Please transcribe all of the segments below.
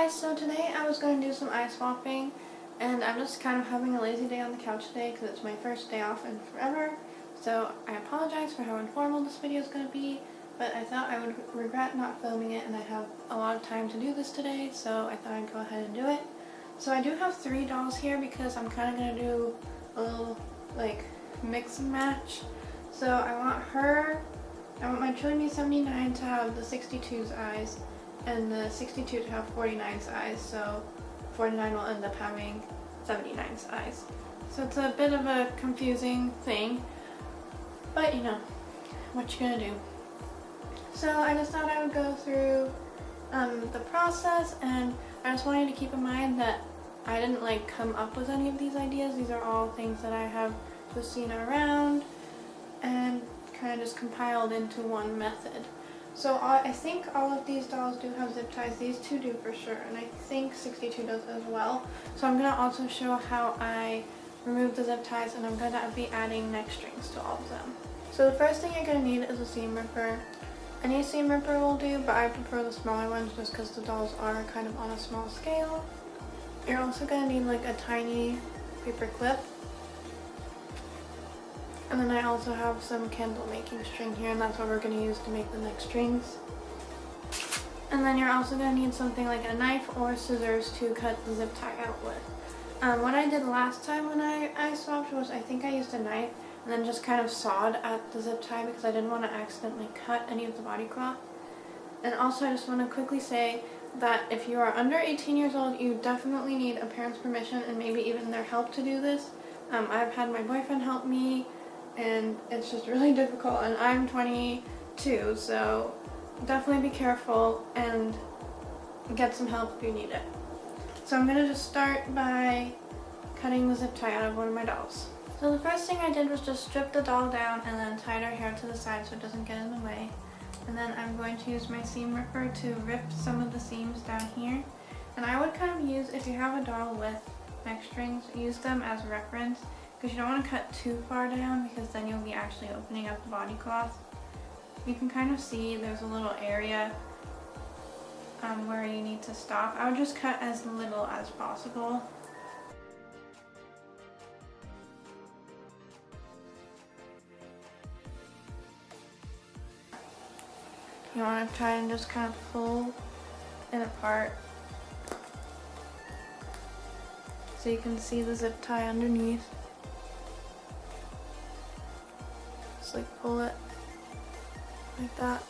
guys, so today I was going to do some eye swapping, and I'm just kind of having a lazy day on the couch today because it's my first day off in forever. So I apologize for how informal this video is going to be, but I thought I would regret not filming it, and I have a lot of time to do this today, so I thought I'd go ahead and do it. So I do have 3 dolls here because I'm kind of going to do a little like mix and match. So I want my Trilly Me 79 to have the 62's eyes, and the 62 to have 49's eyes, so 49 will end up having 79's eyes. So it's a bit of a confusing thing, but you know, what you gonna do. So I just thought I would go through the process, and I just wanted to keep in mind that I didn't like come up with any of these ideas. These are all things that I have just seen around and kind of just compiled into one method. So I think all of these dolls do have zip ties. These 2 do for sure, and I think 62 does as well. So I'm going to also show how I remove the zip ties, and I'm going to be adding neck strings to all of them. So the first thing you're going to need is a seam ripper. Any seam ripper will do, but I prefer the smaller ones just because the dolls are kind of on a small scale. You're also going to need like a tiny paper clip. And then I also have some candle making string here, and that's what we're going to use to make the neck strings. And then you're also going to need something like a knife or scissors to cut the zip tie out with. What I did last time when I swapped was I think I used a knife and then just kind of sawed at the zip tie because I didn't want to accidentally cut any of the body cloth. And also I just want to quickly say that if you are under 18 years old, you definitely need a parent's permission and maybe even their help to do this. I've had my boyfriend help me, and it's just really difficult, and I'm 22, so definitely be careful and get some help if you need it. So I'm going to just start by cutting the zip tie out of one of my dolls. So the first thing I did was just strip the doll down and then tied her hair to the side so it doesn't get in the way. And then I'm going to use my seam ripper to rip some of the seams down here. And I would kind of use, if you have a doll with neck strings, use them as reference, because you don't want to cut too far down because then you'll be actually opening up the body cloth. You can kind of see there's a little area where you need to stop. I would just cut as little as possible. You want to try and just kind of pull it apart so you can see the zip tie underneath. Just like pull it like that.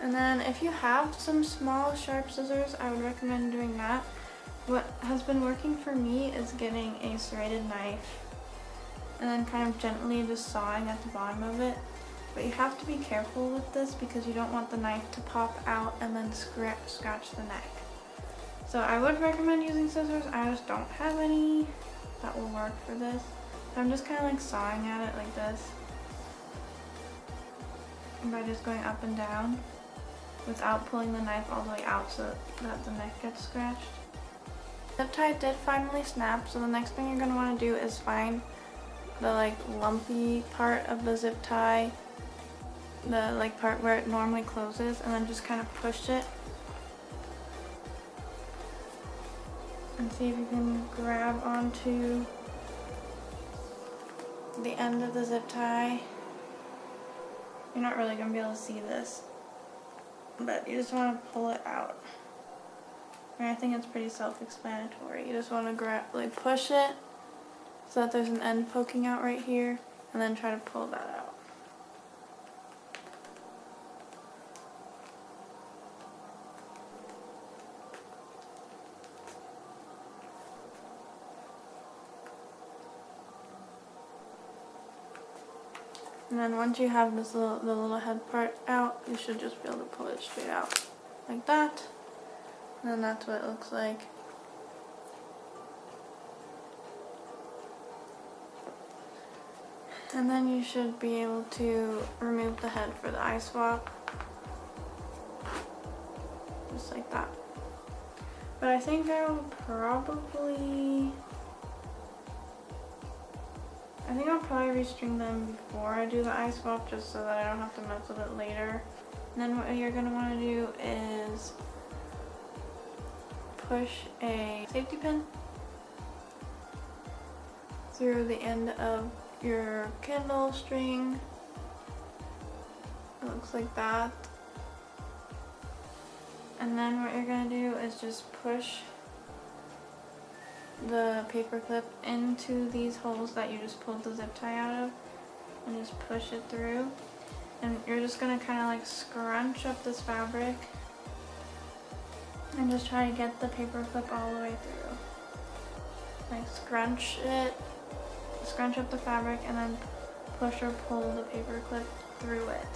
And then if you have some small sharp scissors, I would recommend doing that. What has been working for me is getting a serrated knife and then kind of gently just sawing at the bottom of it. But you have to be careful with this because you don't want the knife to pop out and then scratch the neck. So I would recommend using scissors. I just don't have any that will work for this. So I'm just kind of like sawing at it like this, and by just going up and down without pulling the knife all the way out so that the neck gets scratched. Zip tie did finally snap, so the next thing you're going to want to do is find the like lumpy part of the zip tie, the like part where it normally closes, and then just kind of push it and see if you can grab onto the end of the zip tie. You're not really going to be able to see this, but you just want to pull it out. And I think it's pretty self-explanatory. You just want to grab, like push it so that there's an end poking out right here, and then try to pull that out. And then once you have this the little head part out, you should just be able to pull it straight out like that. And then that's what it looks like. And then you should be able to remove the head for the eye swap. Just like that. But I think I'll probably restring them before I do the eye swap, just so that I don't have to mess with it later. And then what you're going to want to do is push a safety pin through the end of your candle string. It looks like that. And then what you're going to do is just push the paper clip into these holes that you just pulled the zip tie out of, and just push it through. And you're just going to kind of like scrunch up this fabric and just try to get the paper clip all the way through. Like scrunch up the fabric and then push or pull the paper clip through it.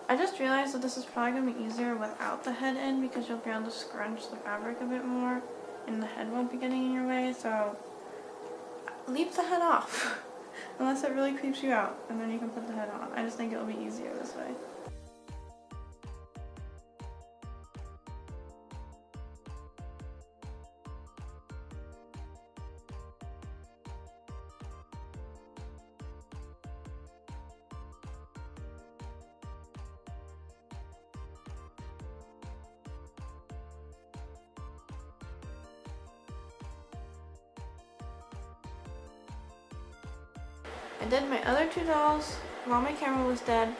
I just realized that this is probably going to be easier without the head in, because you'll be able to scrunch the fabric a bit more and the head won't be getting in your way, so leave the head off unless it really creeps you out, and then you can put the head on. I just think it'll be easier this way. I did my other two dolls while my camera was dead.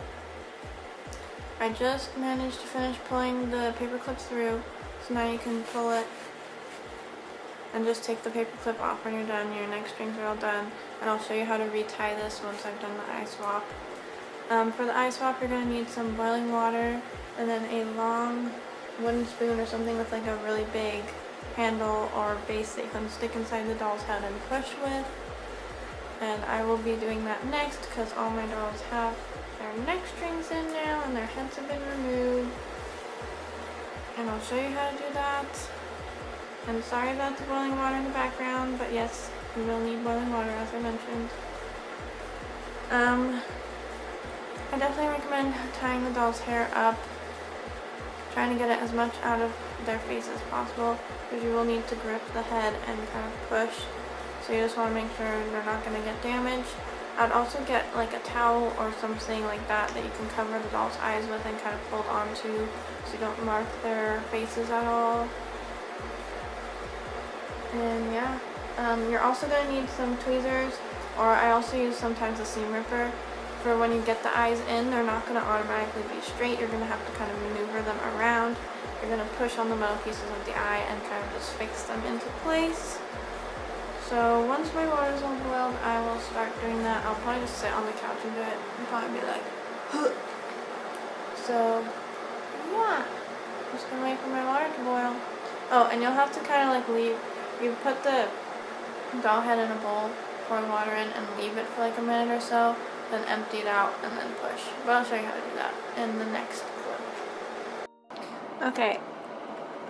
I just managed to finish pulling the paper clip through, so now you can pull it and just take the paper clip off when you're done. Your neck strings are all done, and I'll show you how to retie this once I've done the eye swap. For the eye swap, you're going to need some boiling water and then a long wooden spoon or something with like a really big handle or base that you can stick inside the doll's head and push with. And I will be doing that next because all my dolls have their neck strings in now and their heads have been removed. And I'll show you how to do that. And sorry about the boiling water in the background, but yes, you will need boiling water as I mentioned. I definitely recommend tying the doll's hair up, trying to get it as much out of their face as possible, because you will need to grip the head and kind of push. So you just want to make sure they're not going to get damaged. I'd also get like a towel or something like that you can cover the doll's eyes with and kind of hold onto so you don't mark their faces at all. And yeah, you're also going to need some tweezers, or I also use sometimes a seam ripper. For when you get the eyes in, they're not going to automatically be straight. You're going to have to kind of maneuver them around. You're going to push on the metal pieces of the eye and kind of just fix them into place. So once my water's all boiled, I will start doing that. I'll probably just sit on the couch and do it and probably be like, huh. So yeah, just gonna wait for my water to boil. Oh, and you'll have to kind of like you put the doll head in a bowl, pour the water in, and leave it for like a minute or so, then empty it out and then push. But I'll show you how to do that in the next clip. Okay,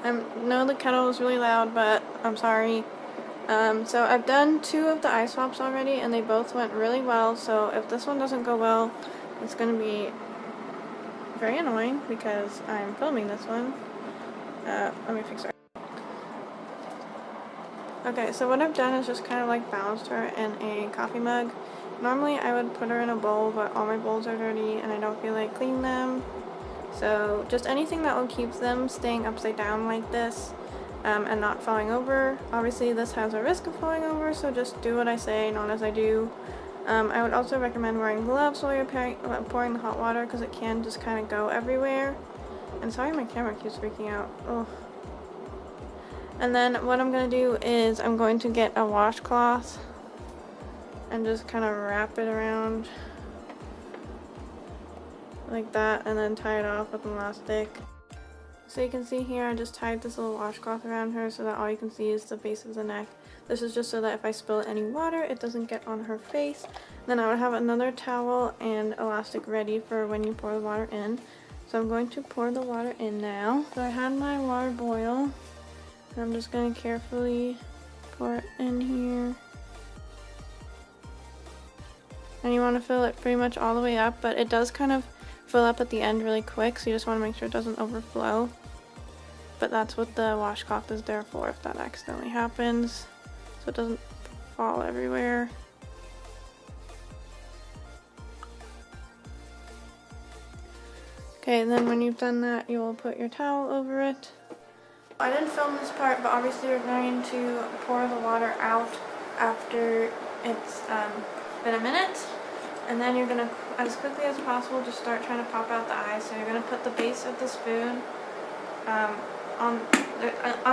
I know the kettle is really loud, but I'm sorry. So I've done 2 of the eye swaps already, and they both went really well. So if this one doesn't go well, it's going to be very annoying because I'm filming this one. Let me fix her. Okay, so what I've done is just kind of like balanced her in a coffee mug. Normally I would put her in a bowl, but all my bowls are dirty and I don't feel like cleaning them. So just anything that will keep them staying upside down like this. And not falling over. Obviously this has a risk of falling over, so just do what I say, not as I do. I would also recommend wearing gloves while you're pouring the hot water, because it can just kind of go everywhere. And sorry my camera keeps freaking out. Oh. And then what I'm going to do is I'm going to get a washcloth and just kind of wrap it around like that, and then tie it off with elastic. So you can see here I just tied this little washcloth around her so that all you can see is the base of the neck. This is just so that if I spill any water, it doesn't get on her face. Then I would have another towel and elastic ready for when you pour the water in. So I'm going to pour the water in now. So I had my water boil, and I'm just going to carefully pour it in here. And you want to fill it pretty much all the way up, but it does kind of fill up at the end really quick, so you just want to make sure it doesn't overflow. But that's what the washcloth is there for, if that accidentally happens, so it doesn't fall everywhere. Okay, and then when you've done that, you will put your towel over it. I didn't film this part, but obviously we're going to pour the water out after it's been a minute. And then you're going to, as quickly as possible, just start trying to pop out the eyes. So you're going to put the base of the spoon on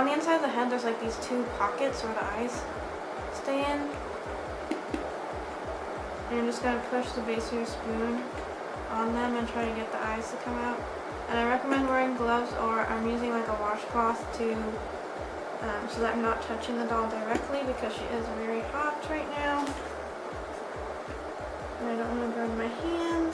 the inside of the head. There's like these two pockets where the eyes stay in. And you're just going to push the base of your spoon on them and try to get the eyes to come out. And I recommend wearing gloves, or I'm using like a washcloth to so that I'm not touching the doll directly, because she is very hot right now. And I don't want to burn my hand.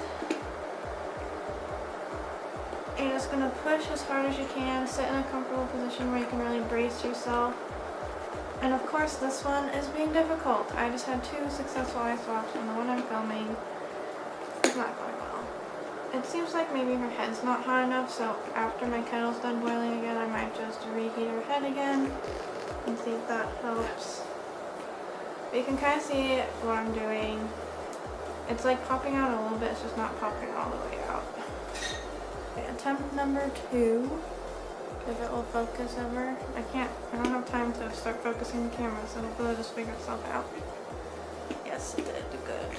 And you're just going to push as hard as you can. Sit in a comfortable position where you can really brace yourself. And of course this one is being difficult. I just had 2 successful eye swaps, and the one I'm filming is not going well. It seems like maybe her head's not hot enough, so after my kettle's done boiling again, I might just reheat her head again and see if that helps. But you can kind of see what I'm doing. It's like popping out a little bit, it's just not popping all the way out. Okay, attempt number 2. If it will focus ever. I don't have time to start focusing the camera, so hopefully it'll just figure itself out. Yes, it did. Good.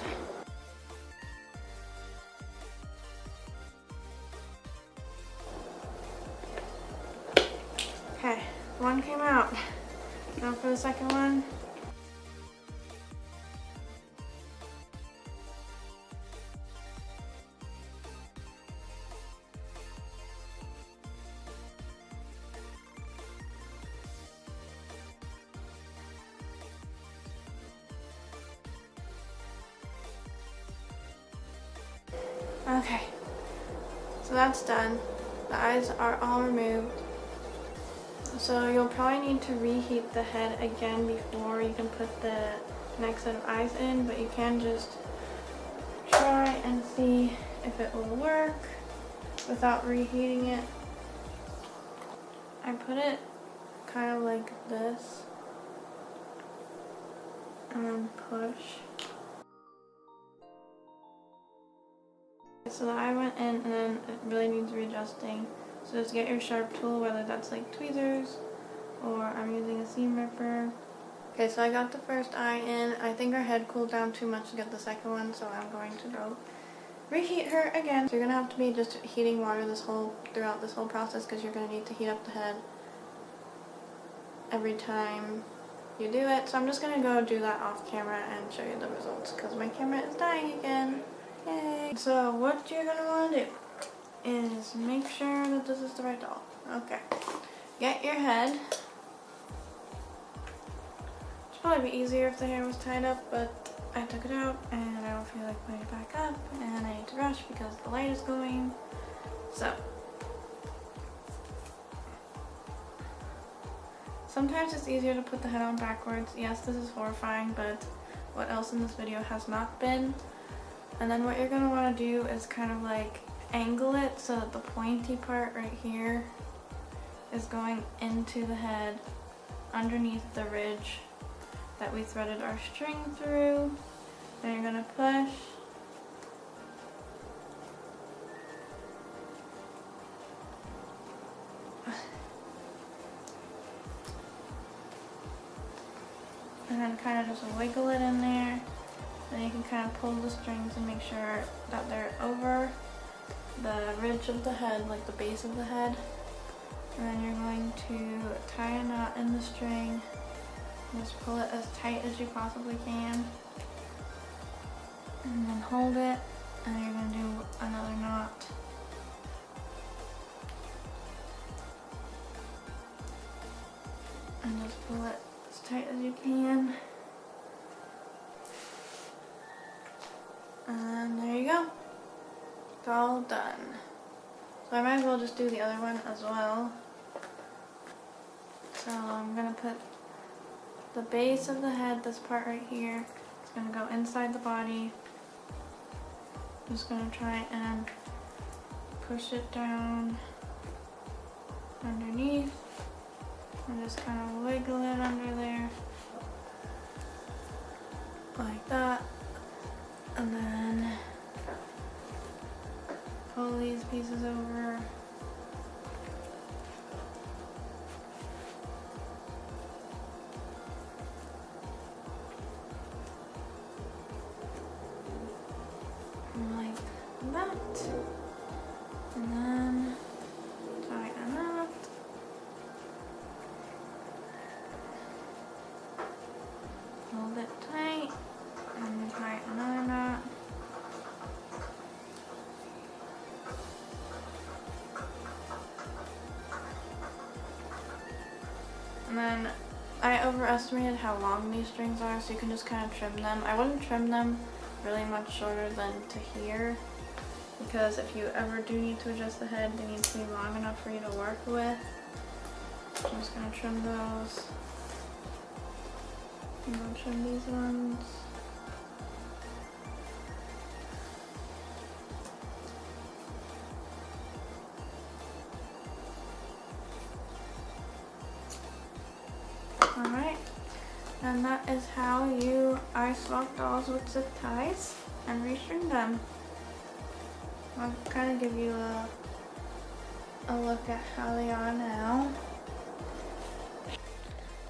Okay, one came out. Now for the second one. Okay, so that's done. The eyes are all removed. So you'll probably need to reheat the head again before you can put the next set of eyes in, but you can just try and see if it will work without reheating it. I put it kind of like this and then push. So the eye went in, and then it really needs readjusting. So just get your sharp tool, whether that's like tweezers or I'm using a seam ripper. Okay, so I got the first eye in. I think her head cooled down too much to get the second one, so I'm going to go reheat her again. So you're gonna have to be just heating water throughout this whole process, because you're gonna need to heat up the head every time you do it. So I'm just gonna go do that off camera and show you the results, because my camera is dying again. Yay! So what you're gonna want to do is make sure that this is the right doll. Okay. Get your head. It'd probably be easier if the hair was tied up, but I took it out and I don't feel like putting it back up, and I need to rush because the light is going. So sometimes it's easier to put the head on backwards. Yes, this is horrifying, but what else in this video has not been? And then what you're going to want to do is kind of like angle it so that the pointy part right here is going into the head underneath the ridge that we threaded our string through. Then you're going to push. And then kind of just wiggle it in there. Then you can kind of pull the strings and make sure that they're over the ridge of the head, like the base of the head. And then you're going to tie a knot in the string. Just pull it as tight as you possibly can. And then hold it. And you're going to do another knot. And just pull it as tight as you can. And there you go. It's all done. So I might as well just do the other one as well. So I'm going to put the base of the head, this part right here, it's going to go inside the body. I'm just going to try and push it down underneath and just kind of wiggle it under there like that, and then pull these pieces over. Like that, and then tighten that. Hold it tight, and tighten another knot. And then I overestimated how long these strings are, so you can just kind of trim them. I wouldn't trim them really much shorter than to here, because if you ever do need to adjust the head, they need to be long enough for you to work with. I'm just going to trim those. I'm going to trim these ones. Alright, and that is how you eye swap dolls with zip ties and restring them. I'll kind of give you a look at how they are now.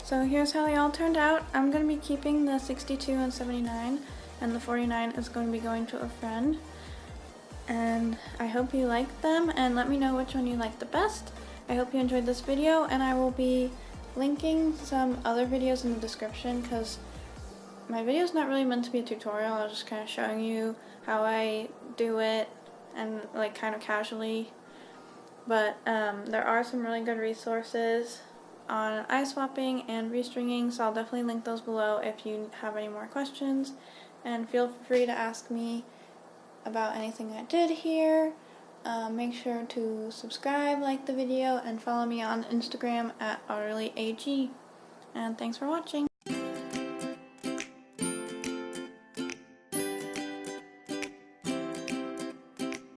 So here's how they all turned out. I'm going to be keeping the 62 and 79, and the 49 is going to be going to a friend. And I hope you liked them, and let me know which one you liked the best. I hope you enjoyed this video, and I will be linking some other videos in the description, because my video is not really meant to be a tutorial. I was just kind of showing you how I do it, and like kind of casually. But there are some really good resources on eye swapping and restringing, so I'll definitely link those below if you have any more questions. And feel free to ask me about anything I did here. Make sure to subscribe, like the video, and follow me on Instagram at utterlyag. And thanks for watching.